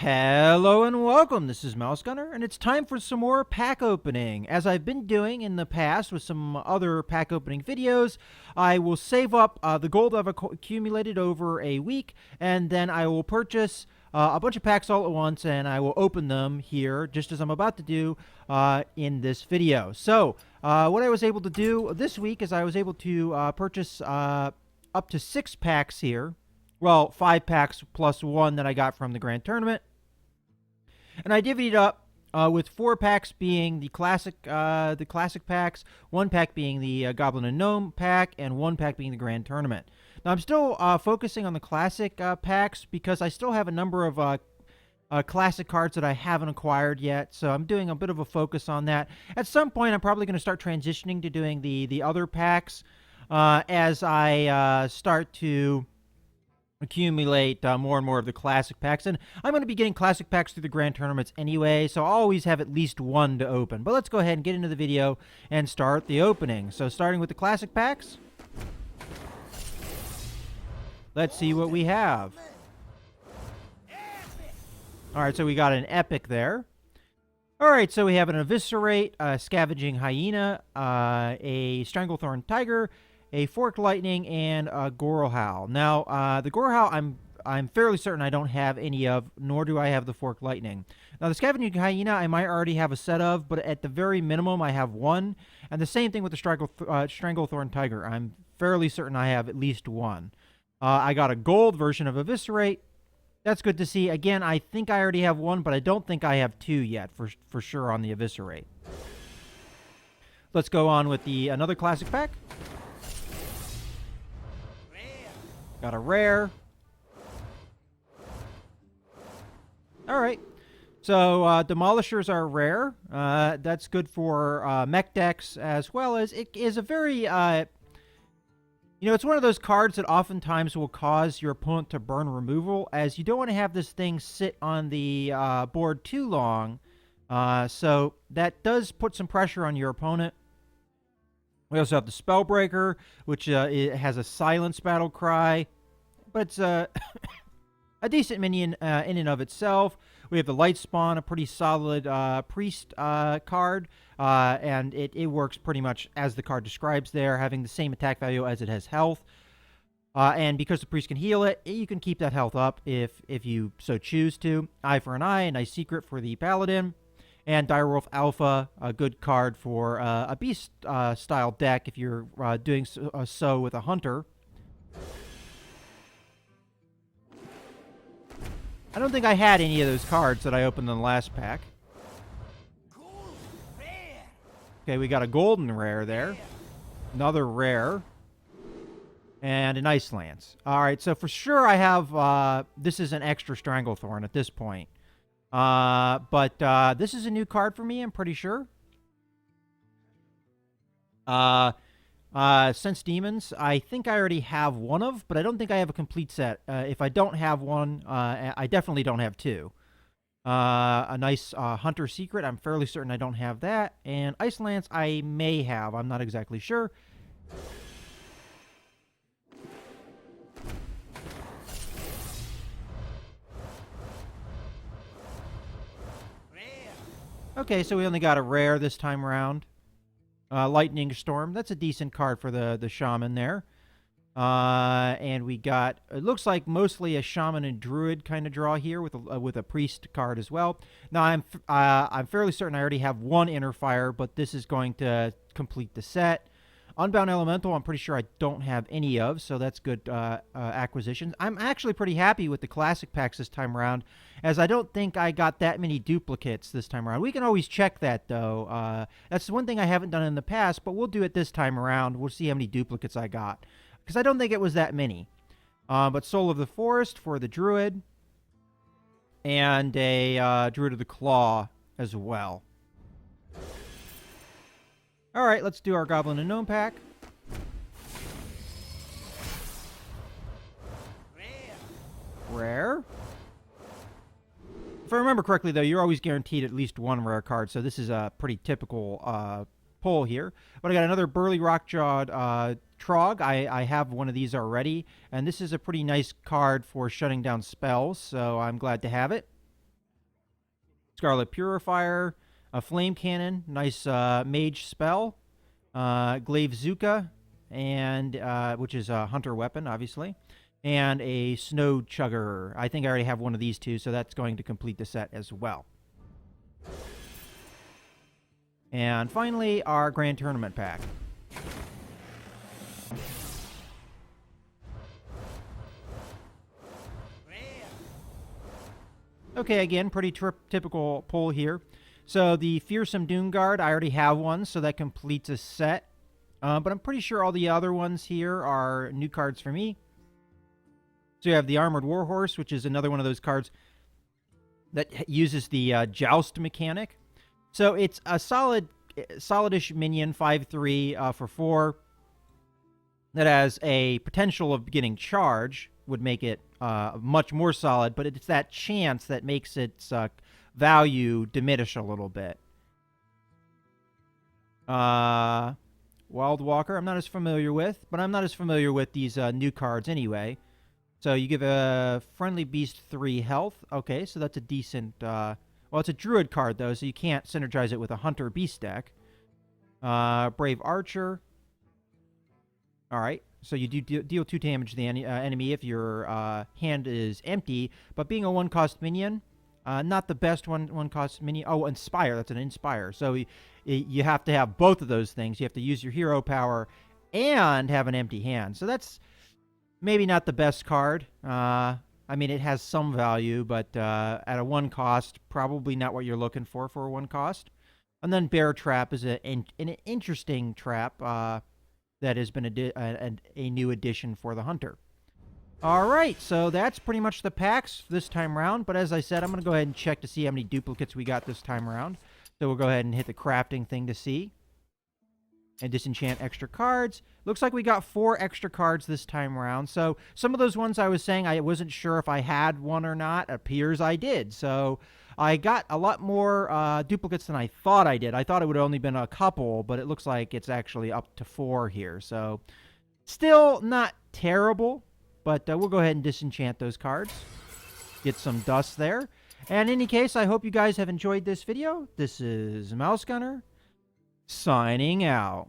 Hello and welcome. This is Mouse Gunner, and it's time for some more pack opening. As I've been doing in the past with some other pack opening videos, I will save up the gold I've accumulated over a week, and then I will purchase a bunch of packs all at once, and I will open them here, just as I'm about to do in this video. So, what I was able to do this week is I was able to purchase up to 6 packs here. Well, 5 packs plus 1 that I got from the Grand Tournament. And I divvied up with 4 packs being the classic packs, 1 pack being the Goblin and Gnome pack, and 1 pack being the Grand Tournament. Now, I'm still focusing on the classic packs because I still have a number of classic cards that I haven't acquired yet, so I'm doing a bit of a focus on that. At some point, I'm probably going to start transitioning to doing the other packs as I start to accumulate more and more of the classic packs. And I'm going to be getting classic packs through the Grand Tournaments anyway, so I'll always have at least 1 to open. But let's go ahead and get into the video and start the opening. So starting with the classic packs, let's see what we have. Alright, so we got an epic there. Alright, so we have an Eviscerate, a Scavenging Hyena, a Stranglethorn Tiger, a Forked Lightning, and a Goralhowl. Now, the Goralhowl, I'm fairly certain I don't have any of, nor do I have the Forked Lightning. Now, the Scavenging Hyena, I might already have a set of, but at the very minimum, I have 1. And the same thing with the Stranglethorn Tiger. I'm fairly certain I have at least 1. I got a gold version of Eviscerate. That's good to see. Again, I think I already have 1, but I don't think I have 2 yet, for sure, on the Eviscerate. Let's go on with another classic pack. Got a rare. Alright. So, Demolishers are rare. That's good for mech decks, as well as it is a very, it's one of those cards that oftentimes will cause your opponent to burn removal, as you don't want to have this thing sit on the board too long. So, that does put some pressure on your opponent. We also have the Spellbreaker, which it has a silence battle cry, but it's a decent minion in and of itself. We have the Lightspawn, a pretty solid priest card, and it works pretty much as the card describes there, having the same attack value as it has health. And because the priest can heal it, you can keep that health up if you so choose to. Eye for an Eye, a nice secret for the Paladin. And Direwolf Alpha, a good card for a beast-style deck if you're doing so with a hunter. I don't think I had any of those cards that I opened in the last pack. Okay, we got a golden rare there. Another rare. And an Ice Lance. Alright, so for sure I have... this is an extra Stranglethorn at this point. But this is a new card for me, I'm pretty sure. Sense Demons, I think I already have 1 of, but I don't think I have a complete set. If I don't have 1, I definitely don't have 2. A nice Hunter Secret, I'm fairly certain I don't have that. And Ice Lance, I may have, I'm not exactly sure. Okay, so we only got a rare this time around. Lightning Storm, that's a decent card for the Shaman there. And we got, it looks like mostly a Shaman and Druid kind of draw here with a Priest card as well. Now, I'm fairly certain I already have 1 Inner Fire, but this is going to complete the set. Unbound Elemental, I'm pretty sure I don't have any of, so that's good acquisitions. I'm actually pretty happy with the classic packs this time around, as I don't think I got that many duplicates this time around. We can always check that, though. That's one thing I haven't done in the past, but we'll do it this time around. We'll see how many duplicates I got, because I don't think it was that many. But Soul of the Forest for the Druid, and a Druid of the Claw as well. Alright, let's do our Goblin and Gnome pack. Rare. If I remember correctly, though, you're always guaranteed at least 1 rare card, so this is a pretty typical pull here. But I got another Burly Rockjawed Trog. I have one of these already, and this is a pretty nice card for shutting down spells, so I'm glad to have it. Scarlet Purifier, a Flame Cannon, nice mage spell, Glaive Zuka, and which is a hunter weapon, obviously, and a Snow Chugger. I think I already have one of these two, so that's going to complete the set as well. And finally, our Grand Tournament pack. Okay, again, pretty typical pull here. So the Fearsome Doomguard, I already have one, so that completes a set. But I'm pretty sure all the other ones here are new cards for me. So you have the Armored Warhorse, which is another one of those cards that uses the Joust mechanic. So it's a solid-ish minion, 5/3 for 4. That has a potential of getting charge, would make it much more solid, but it's that chance that makes its value diminish a little bit. Wild Walker, I'm not as familiar with, but I'm not as familiar with these new cards anyway. So you give a Friendly Beast 3 health. Okay, so that's a decent... well, it's a Druid card, though, so you can't synergize it with a Hunter Beast deck. Brave Archer. Alright, so you do deal 2 damage to the enemy if your hand is empty, but being a 1-cost minion, not the best one-cost minion. Oh, Inspire, that's an Inspire. So you have to have both of those things. You have to use your hero power and have an empty hand. So that's maybe not the best card. I mean, it has some value, but at a 1-cost, probably not what you're looking for a 1-cost. And then Bear Trap is an interesting trap that has been a new addition for the Hunter. All right, so that's pretty much the packs this time around. But as I said, I'm going to go ahead and check to see how many duplicates we got this time around. So we'll go ahead and hit the crafting thing to see. And disenchant extra cards. Looks like we got 4 extra cards this time around. So some of those ones I was saying I wasn't sure if I had one or not. Appears I did. So I got a lot more duplicates than I thought I did. I thought it would have only been a couple, but it looks like it's actually up to 4 here. So still not terrible, but we'll go ahead and disenchant those cards. Get some dust there. And in any case, I hope you guys have enjoyed this video. This is Mouse Gunner, signing out.